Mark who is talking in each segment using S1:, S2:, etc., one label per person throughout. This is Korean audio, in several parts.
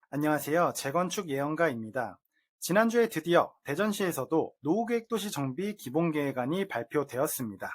S1: 안녕하세요. 재건축 예언가입니다. 지난주에 드디어 대전시에서도 노후계획도시 정비 기본계획안이 발표되었습니다.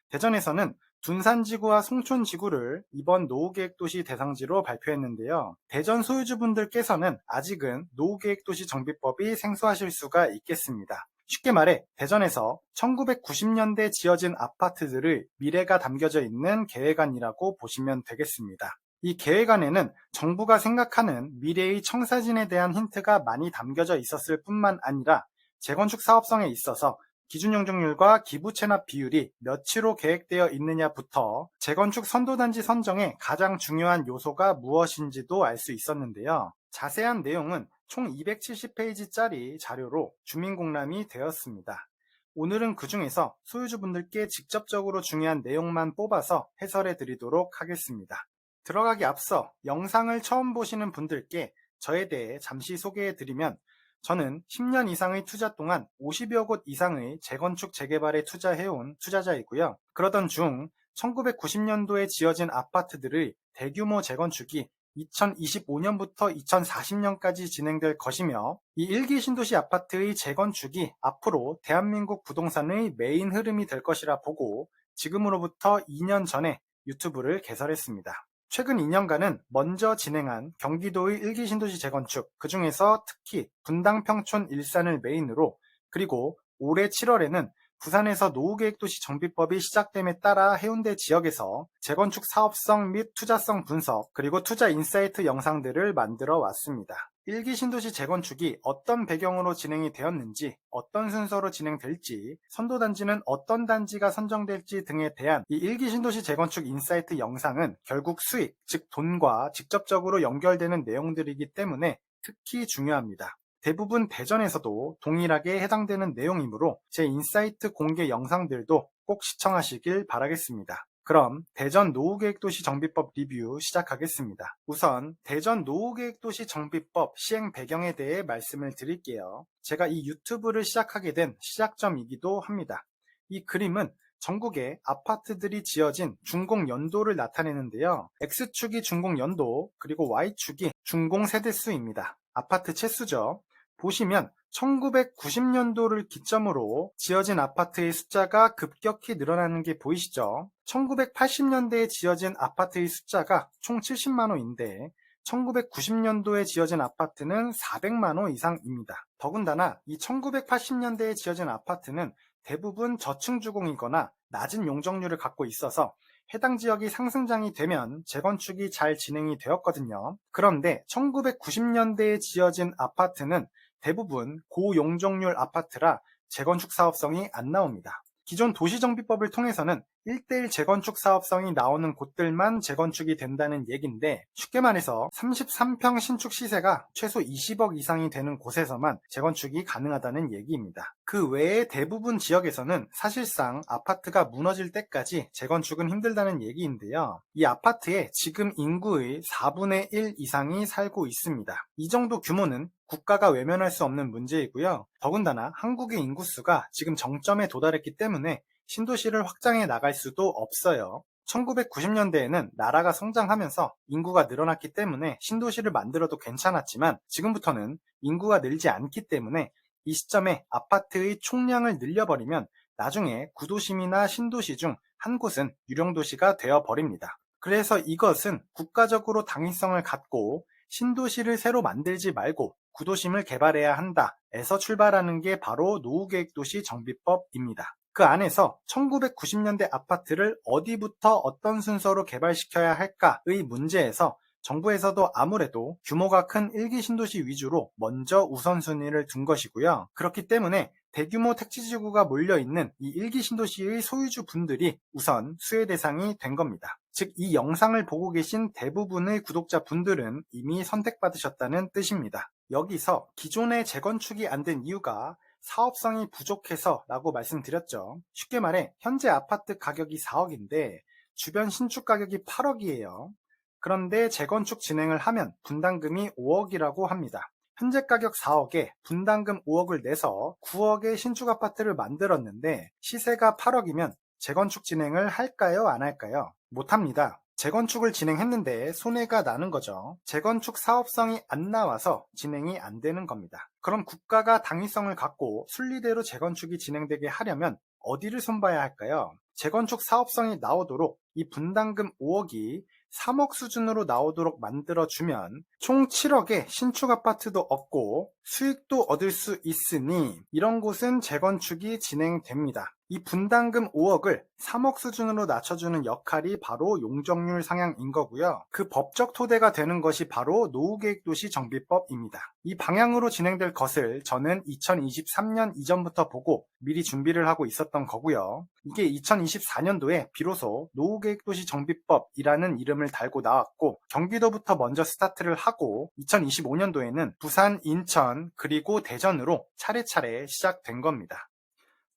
S1: 대전에서는 둔산지구와 송촌지구를 이번 노후계획도시 대상지로 발표했는데요. 대전 소유주분들께서는 아직은 노후계획도시 정비법이 생소하실 수가 있겠습니다. 쉽게 말해 대전에서 1990년대 지어진 아파트들의 미래가 담겨져 있는 계획안이라고 보시면 되겠습니다. 이 계획안에는 정부가 생각하는 미래의 청사진에 대한 힌트가 많이 담겨져 있었을 뿐만 아니라 재건축 사업성에 있어서 기준 용적률과 기부 체납 비율이 몇으로 계획되어 있느냐부터 재건축 선도단지 선정의 가장 중요한 요소가 무엇인지도 알 수 있었는데요. 자세한 내용은 총 270페이지짜리 자료로 주민공람이 되었습니다. 오늘은 그 중에서 소유주분들께 직접적으로 중요한 내용만 뽑아서 해설해 드리도록 하겠습니다. 들어가기 앞서 영상을 처음 보시는 분들께 저에 대해 잠시 소개해 드리면 저는 10년 이상의 투자 동안 50여 곳 이상의 재건축 재개발에 투자해온 투자자이고요. 그러던 중 1990년도에 지어진 아파트들의 대규모 재건축이 2025년부터 2040년까지 진행될 것이며 이 일기 신도시 아파트의 재건축이 앞으로 대한민국 부동산의 메인 흐름이 될 것이라 보고 지금으로부터 2년 전에 유튜브를 개설했습니다. 최근 2년간은 먼저 진행한 경기도의 일기 신도시 재건축, 그 중에서 특히 분당, 평촌, 일산을 메인으로, 그리고 올해 7월에는 부산에서 노후계획도시 정비법이 시작됨에 따라 해운대 지역에서 재건축 사업성 및 투자성 분석, 그리고 투자 인사이트 영상들을 만들어 왔습니다. 일기 신도시 재건축이 어떤 배경으로 진행이 되었는지, 어떤 순서로 진행될지, 선도단지는 어떤 단지가 선정될지 등에 대한 이 일기 신도시 재건축 인사이트 영상은 결국 수익, 즉 돈과 직접적으로 연결되는 내용들이기 때문에 특히 중요합니다. 대부분 대전에서도 동일하게 해당되는 내용이므로 제 인사이트 공개 영상들도 꼭 시청하시길 바라겠습니다. 그럼 대전 노후계획도시 정비법 리뷰 시작하겠습니다. 우선 대전 노후계획도시 정비법 시행 배경에 대해 말씀을 드릴게요. 제가 이 유튜브를 시작하게 된 시작점이기도 합니다. 이 그림은 전국에 아파트들이 지어진 준공 연도를 나타내는데요. X축이 준공 연도, 그리고 Y축이 준공 세대수입니다. 아파트 채수죠. 보시면 1990년도를 기점으로 지어진 아파트의 숫자가 급격히 늘어나는 게 보이시죠? 1980년대에 지어진 아파트의 숫자가 총 70만 호인데 1990년도에 지어진 아파트는 400만 호 이상입니다. 더군다나 이 1980년대에 지어진 아파트는 대부분 저층주공이거나 낮은 용적률을 갖고 있어서 해당 지역이 상승장이 되면 재건축이 잘 진행이 되었거든요. 그런데 1990년대에 지어진 아파트는 대부분 고용적률 아파트라 재건축 사업성이 안 나옵니다. 기존 도시정비법을 통해서는 1:1 재건축 사업성이 나오는 곳들만 재건축이 된다는 얘긴데 쉽게 말해서 33평 신축 시세가 최소 20억 이상이 되는 곳에서만 재건축이 가능하다는 얘기입니다. 그 외에 대부분 지역에서는 사실상 아파트가 무너질 때까지 재건축은 힘들다는 얘기인데요. 이 아파트에 지금 인구의 4분의 1 이상이 살고 있습니다. 이 정도 규모는 국가가 외면할 수 없는 문제이고요. 더군다나 한국의 인구수가 지금 정점에 도달했기 때문에 신도시를 확장해 나갈 수도 없어요. 1990년대에는 나라가 성장하면서 인구가 늘어났기 때문에 신도시를 만들어도 괜찮았지만 지금부터는 인구가 늘지 않기 때문에 이 시점에 아파트의 총량을 늘려버리면 나중에 구도심이나 신도시 중 한 곳은 유령도시가 되어버립니다. 그래서 이것은 국가적으로 당위성을 갖고 신도시를 새로 만들지 말고 구도심을 개발해야 한다에서 출발하는 게 바로 노후계획도시 정비법입니다. 그 안에서 1990년대 아파트를 어디부터 어떤 순서로 개발시켜야 할까의 문제에서 정부에서도 아무래도 규모가 큰 일기 신도시 위주로 먼저 우선순위를 둔 것이고요. 그렇기 때문에 대규모 택지지구가 몰려있는 이 일기 신도시의 소유주분들이 우선 수혜 대상이 된 겁니다. 즉, 이 영상을 보고 계신 대부분의 구독자분들은 이미 선택받으셨다는 뜻입니다. 여기서 기존의 재건축이 안 된 이유가 사업성이 부족해서 라고 말씀드렸죠. 쉽게 말해 현재 아파트 가격이 4억인데 주변 신축 가격이 8억이에요. 그런데 재건축 진행을 하면 분담금이 5억이라고 합니다. 현재 가격 4억에 분담금 5억을 내서 9억의 신축 아파트를 만들었는데 시세가 8억이면 재건축 진행을 할까요? 안 할까요? 못합니다. 재건축을 진행했는데 손해가 나는 거죠. 재건축 사업성이 안 나와서 진행이 안 되는 겁니다. 그럼 국가가 당위성을 갖고 순리대로 재건축이 진행되게 하려면 어디를 손봐야 할까요? 재건축 사업성이 나오도록 이 분담금 5억이 3억 수준으로 나오도록 만들어주면 총 7억의 신축 아파트도 얻고 수익도 얻을 수 있으니 이런 곳은 재건축이 진행됩니다. 이 분담금 5억을 3억 수준으로 낮춰주는 역할이 바로 용적률 상향인 거고요. 그 법적 토대가 되는 것이 바로 노후계획도시 정비법입니다. 이 방향으로 진행될 것을 저는 2023년 이전부터 보고 미리 준비를 하고 있었던 거고요. 이게 2024년도에 비로소 노후계획도시 정비법이라는 이름을 달고 나왔고 경기도부터 먼저 스타트를 하고 2025년도에는 부산, 인천, 그리고 대전으로 차례차례 시작된 겁니다.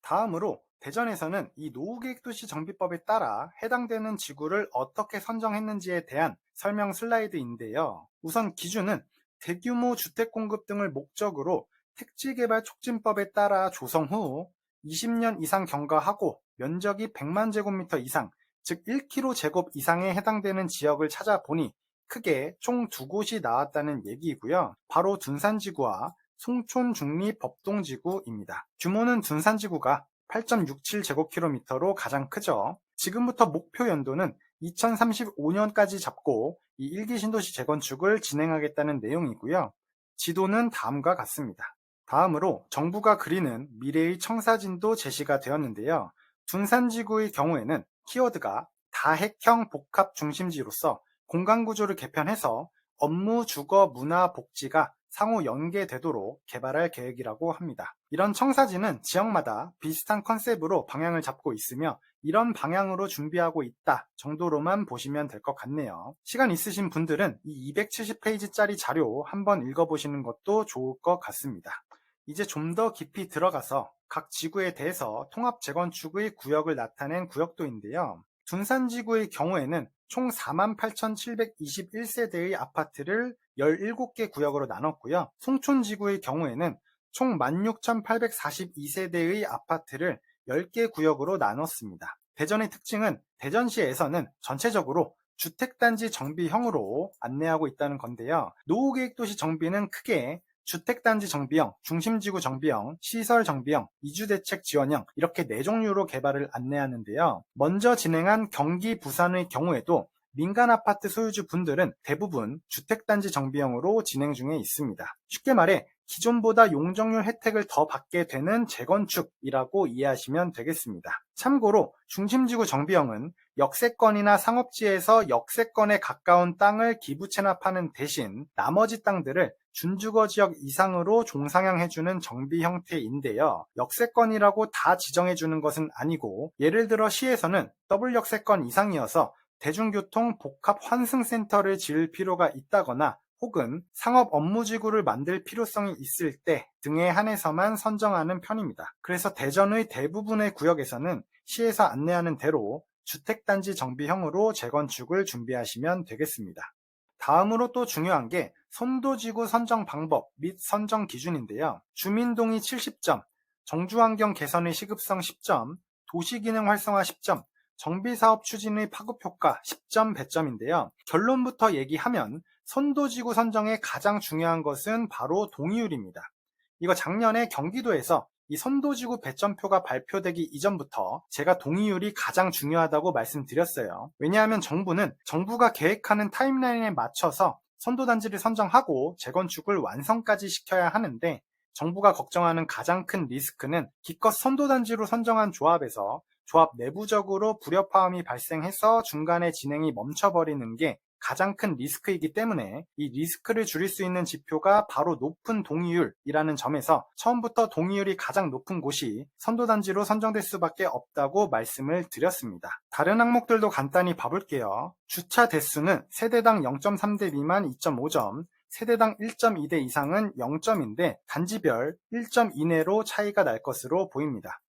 S1: 다음으로 대전에서는 이 노후계획도시 정비법에 따라 해당되는 지구를 어떻게 선정했는지에 대한 설명 슬라이드인데요. 우선 기준은 대규모 주택 공급 등을 목적으로 택지개발 촉진법에 따라 조성 후 20년 이상 경과하고 면적이 100만 제곱미터 이상, 즉 1km 이상에 해당되는 지역을 찾아보니 크게 총 2곳이 나왔다는 얘기이고요. 바로 둔산지구와 송촌중립법동지구입니다. 규모는 둔산지구가 8.67제곱킬로미터로 가장 크죠. 지금부터 목표 연도는 2035년까지 잡고 이 1기 신도시 재건축을 진행하겠다는 내용이고요. 지도는 다음과 같습니다. 다음으로 정부가 그리는 미래의 청사진도 제시가 되었는데요. 둔산지구의 경우에는 키워드가 다핵형 복합 중심지로서 공간구조를 개편해서 업무, 주거, 문화, 복지가 상호 연계되도록 개발할 계획이라고 합니다. 이런 청사진은 지역마다 비슷한 컨셉으로 방향을 잡고 있으며 이런 방향으로 준비하고 있다 정도로만 보시면 될 것 같네요. 시간 있으신 분들은 이 270페이지짜리 자료 한번 읽어보시는 것도 좋을 것 같습니다. 이제 좀 더 깊이 들어가서 각 지구에 대해서 통합 재건축의 구역을 나타낸 구역도인데요. 둔산지구의 경우에는 총 48,721세대의 아파트를 17개 구역으로 나눴고요. 송촌지구의 경우에는 총 16,842세대의 아파트를 10개 구역으로 나눴습니다. 대전의 특징은 대전시에서는 전체적으로 주택단지 정비형으로 안내하고 있다는 건데요. 노후계획도시 정비는 크게 주택단지 정비형, 중심지구 정비형, 시설 정비형, 이주대책 지원형 이렇게 4종류로 개발을 안내하는데요. 먼저 진행한 경기 부산의 경우에도 민간 아파트 소유주 분들은 대부분 주택단지 정비형으로 진행 중에 있습니다. 쉽게 말해 기존보다 용적률 혜택을 더 받게 되는 재건축이라고 이해하시면 되겠습니다. 참고로 중심지구 정비형은 역세권이나 상업지에서 역세권에 가까운 땅을 기부 체납하는 대신 나머지 땅들을 준주거지역 이상으로 종상향해주는 정비 형태인데요. 역세권이라고 다 지정해주는 것은 아니고 예를 들어 시에서는 더블 역세권 이상이어서 대중교통 복합 환승센터를 지을 필요가 있다거나 혹은 상업 업무지구를 만들 필요성이 있을 때 등에 한해서만 선정하는 편입니다. 그래서 대전의 대부분의 구역에서는 시에서 안내하는 대로 주택단지 정비형으로 재건축을 준비하시면 되겠습니다. 다음으로 또 중요한 게 선도지구 선정 방법 및 선정 기준인데요. 주민동의 70점, 정주환경 개선의 시급성 10점, 도시기능 활성화 10점, 정비사업 추진의 파급효과 10점 배점인데요. 결론부터 얘기하면 선도지구 선정의 가장 중요한 것은 바로 동의율입니다. 이거 작년에 경기도에서 이 선도지구 배점표가 발표되기 이전부터 제가 동의율이 가장 중요하다고 말씀드렸어요. 왜냐하면 정부가 계획하는 타임라인에 맞춰서 선도단지를 선정하고 재건축을 완성까지 시켜야 하는데 정부가 걱정하는 가장 큰 리스크는 기껏 선도단지로 선정한 조합에서 조합 내부적으로 불협화음이 발생해서 중간에 진행이 멈춰버리는 게 가장 큰 리스크이기 때문에 이 리스크를 줄일 수 있는 지표가 바로 높은 동의율이라는 점에서 처음부터 동의율이 가장 높은 곳이 선도단지로 선정될 수밖에 없다고 말씀을 드렸습니다. 다른 항목들도 간단히 봐볼게요. 주차 대수는 세대당 0.3대 미만 2.5점, 세대당 1.2대 이상은 0점인데 단지별 1점 이내로 차이가 날 것으로 보입니다.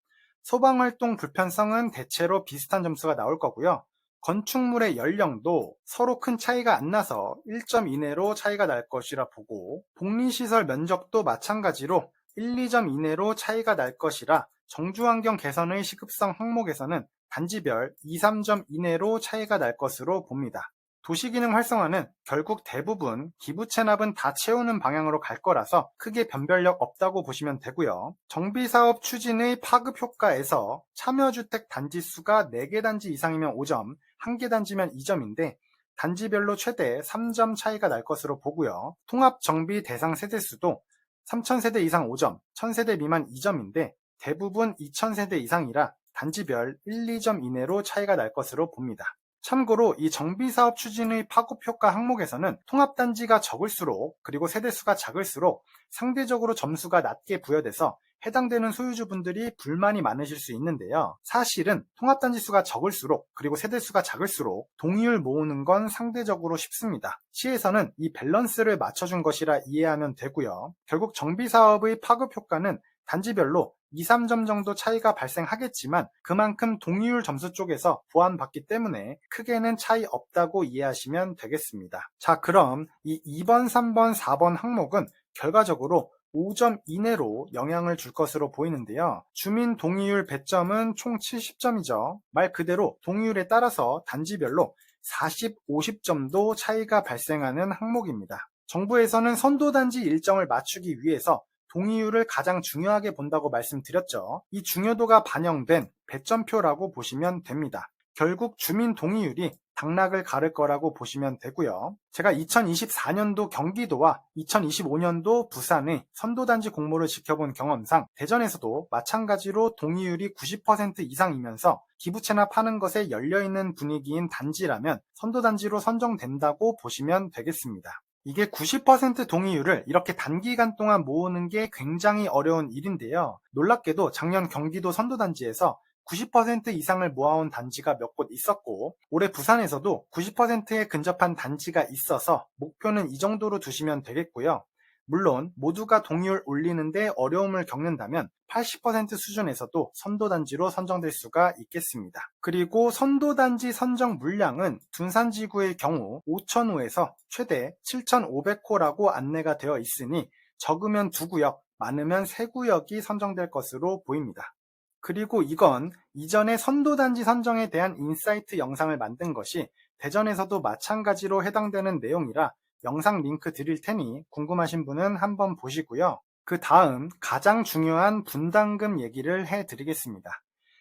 S1: 소방활동 불편성은 대체로 비슷한 점수가 나올 거고요. 건축물의 연령도 서로 큰 차이가 안 나서 1점 이내로 차이가 날 것이라 보고 복리시설 면적도 마찬가지로 1, 2점 이내로 차이가 날 것이라 정주환경 개선의 시급성 항목에서는 단지별 2, 3점 이내로 차이가 날 것으로 봅니다. 도시기능 활성화는 결국 대부분 기부 체납은 다 채우는 방향으로 갈 거라서 크게 변별력 없다고 보시면 되고요. 정비사업 추진의 파급 효과에서 참여주택 단지 수가 4개 단지 이상이면 5점, 1개 단지면 2점인데 단지별로 최대 3점 차이가 날 것으로 보고요. 통합정비 대상 세대수도 3000세대 이상 5점, 1000세대 미만 2점인데 대부분 2000세대 이상이라 단지별 1, 2점 이내로 차이가 날 것으로 봅니다. 참고로 이 정비사업 추진의 파급효과 항목에서는 통합단지가 적을수록 그리고 세대수가 작을수록 상대적으로 점수가 낮게 부여돼서 해당되는 소유주분들이 불만이 많으실 수 있는데요. 사실은 통합단지 수가 적을수록 그리고 세대수가 작을수록 동의율 모으는 건 상대적으로 쉽습니다. 시에서는 이 밸런스를 맞춰준 것이라 이해하면 되고요. 결국 정비사업의 파급효과는 단지별로 2, 3점 정도 차이가 발생하겠지만 그만큼 동의율 점수 쪽에서 보완받기 때문에 크게는 차이 없다고 이해하시면 되겠습니다. 자, 그럼 이 2번, 3번, 4번 항목은 결과적으로 5점 이내로 영향을 줄 것으로 보이는데요. 주민 동의율 배점은 총 70점이죠. 말 그대로 동의율에 따라서 단지별로 40, 50점도 차이가 발생하는 항목입니다. 정부에서는 선도단지 일정을 맞추기 위해서 동의율을 가장 중요하게 본다고 말씀드렸죠. 이 중요도가 반영된 배점표라고 보시면 됩니다. 결국 주민 동의율이 당락을 가를 거라고 보시면 되고요. 제가 2024년도 경기도와 2025년도 부산의 선도단지 공모를 지켜본 경험상 대전에서도 마찬가지로 동의율이 90% 이상이면서 기부 체납하는 것에 열려있는 분위기인 단지라면 선도단지로 선정된다고 보시면 되겠습니다. 이게 90% 동의율을 이렇게 단기간 동안 모으는 게 굉장히 어려운 일인데요. 놀랍게도 작년 경기도 선도단지에서 90% 이상을 모아온 단지가 몇 곳 있었고 올해 부산에서도 90%에 근접한 단지가 있어서 목표는 이 정도로 두시면 되겠고요. 물론 모두가 동의율 올리는데 어려움을 겪는다면 80% 수준에서도 선도단지로 선정될 수가 있겠습니다. 그리고 선도단지 선정 물량은 둔산지구의 경우 5,000호에서 최대 7,500호라고 안내가 되어 있으니 적으면 2구역, 많으면 3구역이 선정될 것으로 보입니다. 그리고 이건 이전에 선도단지 선정에 대한 인사이트 영상을 만든 것이 대전에서도 마찬가지로 해당되는 내용이라 영상 링크 드릴 테니 궁금하신 분은 한번 보시고요. 그 다음 가장 중요한 분담금 얘기를 해드리겠습니다.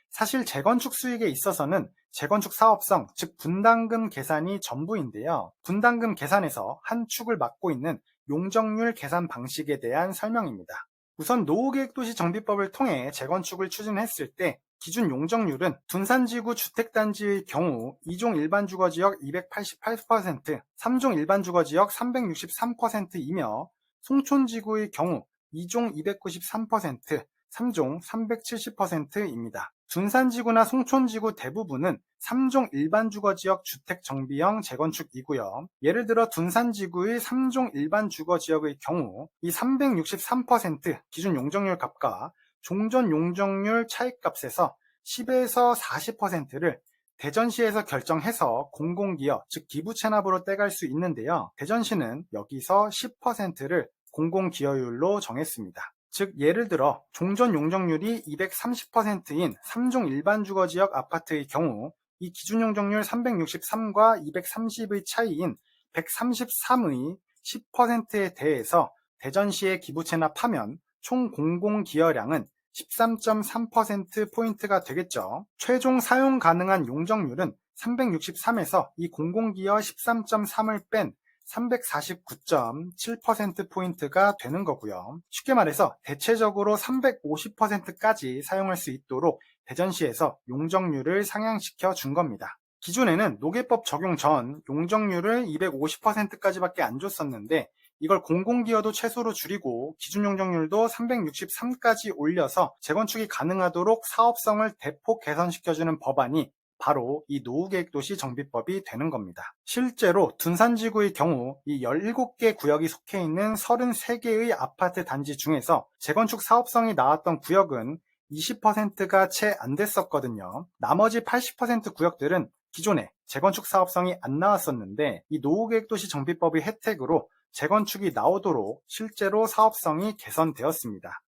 S1: 사실 재건축 수익에 있어서는 재건축 사업성, 즉 분담금 계산이 전부인데요. 분담금 계산에서 한 축을 맡고 있는 용적률 계산 방식에 대한 설명입니다. 우선 노후계획도시 정비법을 통해 재건축을 추진했을 때 기준 용적률은 둔산지구 주택단지의 경우 2종 일반주거지역 288%, 3종 일반주거지역 363%이며 송촌지구의 경우 2종 293%, 3종 370%입니다. 둔산지구나 송촌지구 대부분은 3종 일반주거지역 주택정비형 재건축이고요. 예를 들어 둔산지구의 3종 일반주거지역의 경우 이 363% 기준 용적률 값과 종전 용적률 차익값에서 10에서 40%를 대전시에서 결정해서 공공기여, 즉 기부채납으로 떼갈 수 있는데요. 대전시는 여기서 10%를 공공기여율로 정했습니다. 즉 예를 들어 종전 용적률이 230%인 3종 일반주거지역 아파트의 경우 이 기준용적률 363과 230의 차이인 133의 10%에 대해서 대전시에 기부채납하면 총 공공기여량은 13.3%포인트가 되겠죠. 최종 사용 가능한 용적률은 363에서 이 공공기여 13.3을 뺀 349.7%포인트가 되는 거고요. 쉽게 말해서 대체적으로 350%까지 사용할 수 있도록 대전시에서 용적률을 상향시켜 준 겁니다. 기존에는 노계법 적용 전 용적률을 250%까지밖에 안 줬었는데 이걸 공공기여도 최소로 줄이고 기준 용적률도 363까지 올려서 재건축이 가능하도록 사업성을 대폭 개선시켜주는 법안이 바로 이 노후계획도시 정비법이 되는 겁니다. 실제로 둔산지구의 경우 이 17개 구역이 속해 있는 33개의 아파트 단지 중에서 재건축 사업성이 나왔던 구역은 20%가 채 안 됐었거든요. 나머지 80% 구역들은 기존에 재건축 사업성이 안 나왔었는데 이 노후계획도시 정비법의 혜택으로 재건축이 나오도록 실제로 사업성이 개선되었습니다.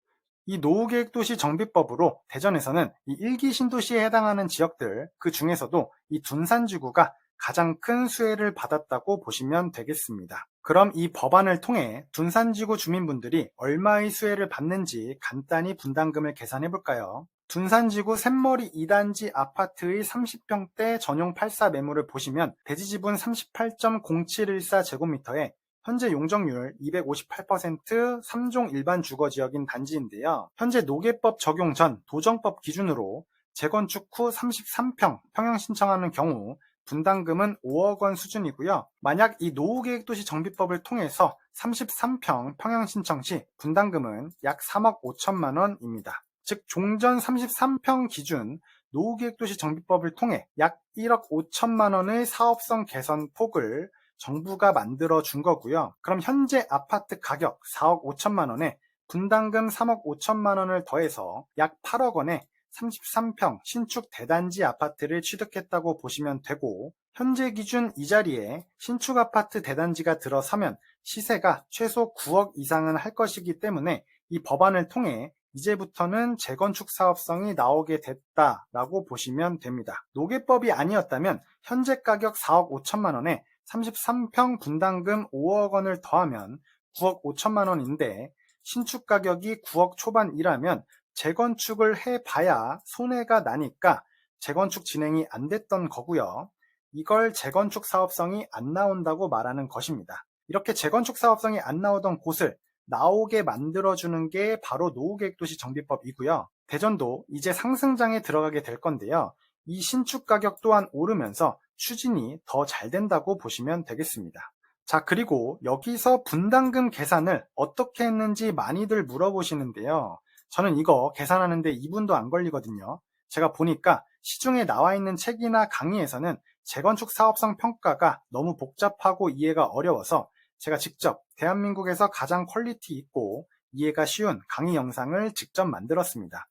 S1: 이 노후계획도시 정비법으로 대전에서는 이 1기 신도시에 해당하는 지역들, 그 중에서도 이 둔산지구가 가장 큰 수혜를 받았다고 보시면 되겠습니다. 그럼 이 법안을 통해 둔산지구 주민분들이 얼마의 수혜를 받는지 간단히 분담금을 계산해 볼까요? 둔산지구 샘머리 2단지 아파트의 30평대 전용 84 매물을 보시면 대지지분 38.0714제곱미터에 현재 용적률 258% 3종 일반 주거지역인 단지인데요. 현재 노계법 적용 전 도정법 기준으로 재건축 후 33평 평형 신청하는 경우 분담금은 5억 원 수준이고요. 만약 이 노후계획도시 정비법을 통해서 33평 평형 신청 시 분담금은 약 3억 5천만 원입니다. 즉 종전 33평 기준 노후계획도시 정비법을 통해 약 1억 5천만 원의 사업성 개선 폭을 정부가 만들어 준 거고요. 그럼 현재 아파트 가격 4억 5천만 원에 분담금 3억 5천만 원을 더해서 약 8억 원에 33평 신축 대단지 아파트를 취득했다고 보시면 되고, 현재 기준 이 자리에 신축 아파트 대단지가 들어서면 시세가 최소 9억 이상은 할 것이기 때문에 이 법안을 통해 이제부터는 재건축 사업성이 나오게 됐다라고 보시면 됩니다. 노계법이 아니었다면 현재 가격 4억 5천만 원에 33평 분담금 5억 원을 더하면 9억 5천만 원인데, 신축 가격이 9억 초반이라면 재건축을 해봐야 손해가 나니까 재건축 진행이 안 됐던 거고요. 이걸 재건축 사업성이 안 나온다고 말하는 것입니다. 이렇게 재건축 사업성이 안 나오던 곳을 나오게 만들어주는 게 바로 노후계획도시 정비법이고요. 대전도 이제 상승장에 들어가게 될 건데요. 이 신축 가격 또한 오르면서 추진이 더 잘 된다고 보시면 되겠습니다. 자, 그리고 여기서 분담금 계산을 어떻게 했는지 많이들 물어보시는데요. 저는 이거 계산하는데 2분도 안 걸리거든요. 제가 보니까 시중에 나와 있는 책이나 강의에서는 재건축 사업성 평가가 너무 복잡하고 이해가 어려워서 제가 직접 대한민국에서 가장 퀄리티 있고 이해가 쉬운 강의 영상을 직접 만들었습니다.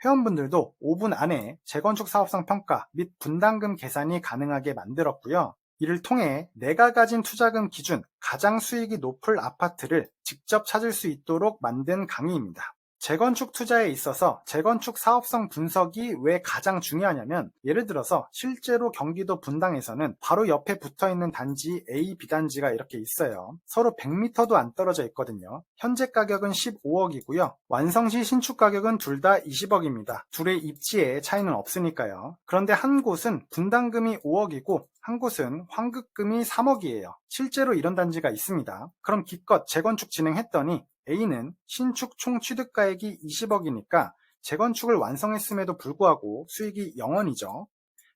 S1: 회원분들도 5분 안에 재건축 사업성 평가 및 분담금 계산이 가능하게 만들었고요. 이를 통해 내가 가진 투자금 기준 가장 수익이 높을 아파트를 직접 찾을 수 있도록 만든 강의입니다. 재건축 투자에 있어서 재건축 사업성 분석이 왜 가장 중요하냐면, 예를 들어서 실제로 경기도 분당에서는 바로 옆에 붙어있는 단지 A, B단지가 이렇게 있어요. 서로 100m도 안 떨어져 있거든요. 현재 가격은 15억이고요. 완성 시 신축 가격은 둘 다 20억입니다. 둘의 입지에 차이는 없으니까요. 그런데 한 곳은 분담금이 5억이고 한 곳은 환급금이 3억이에요. 실제로 이런 단지가 있습니다. 그럼 기껏 재건축 진행했더니 A는 신축 총 취득가액이 20억이니까 재건축을 완성했음에도 불구하고 수익이 0원이죠.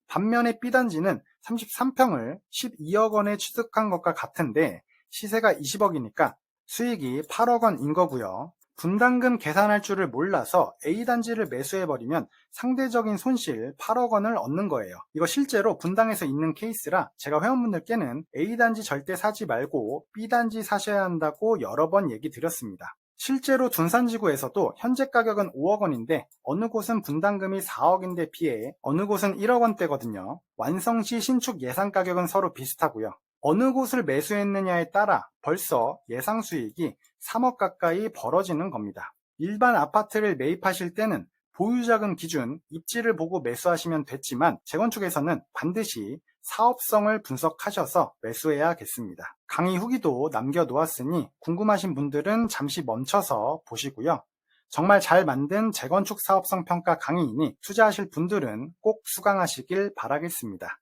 S1: 반면에 B단지는 33평을 12억 원에 취득한 것과 같은데 시세가 20억이니까 수익이 8억 원인 거고요. 분담금 계산할 줄을 몰라서 A단지를 매수해버리면 상대적인 손실 8억 원을 얻는 거예요. 이거 실제로 분당에서 있는 케이스라 제가 회원분들께는 A단지 절대 사지 말고 B단지 사셔야 한다고 여러 번 얘기 드렸습니다. 실제로 둔산지구에서도 현재 가격은 5억 원인데 어느 곳은 분담금이 4억인데 비해 어느 곳은 1억 원대거든요. 완성 시 신축 예상 가격은 서로 비슷하고요. 어느 곳을 매수했느냐에 따라 벌써 예상 수익이 3억 가까이 벌어지는 겁니다. 일반 아파트를 매입하실 때는 보유자금 기준 입지를 보고 매수하시면 됐지만 재건축에서는 반드시 사업성을 분석하셔서 매수해야겠습니다. 강의 후기도 남겨놓았으니 궁금하신 분들은 잠시 멈춰서 보시고요. 정말 잘 만든 재건축 사업성 평가 강의이니 투자하실 분들은 꼭 수강하시길 바라겠습니다.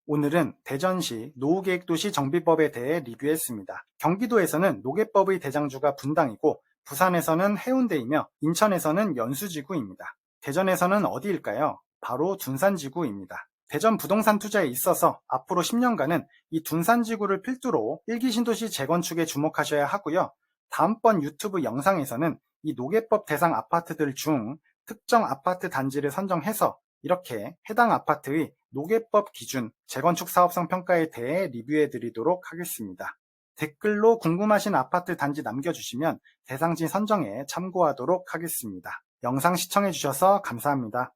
S1: 오늘은 대전시 노후계획도시 정비법에 대해 리뷰했습니다. 경기도에서는 노계법의 대장주가 분당이고 부산에서는 해운대이며 인천에서는 연수지구입니다. 대전에서는 어디일까요? 바로 둔산지구입니다. 대전 부동산 투자에 있어서 앞으로 10년간은 이 둔산지구를 필두로 1기 신도시 재건축에 주목하셔야 하고요. 다음번 유튜브 영상에서는 이 노계법 대상 아파트들 중 특정 아파트 단지를 선정해서 이렇게 해당 아파트의 노계법 기준 재건축 사업성 평가에 대해 리뷰해 드리도록 하겠습니다. 댓글로 궁금하신 아파트 단지 남겨주시면 대상지 선정에 참고하도록 하겠습니다. 영상 시청해 주셔서 감사합니다.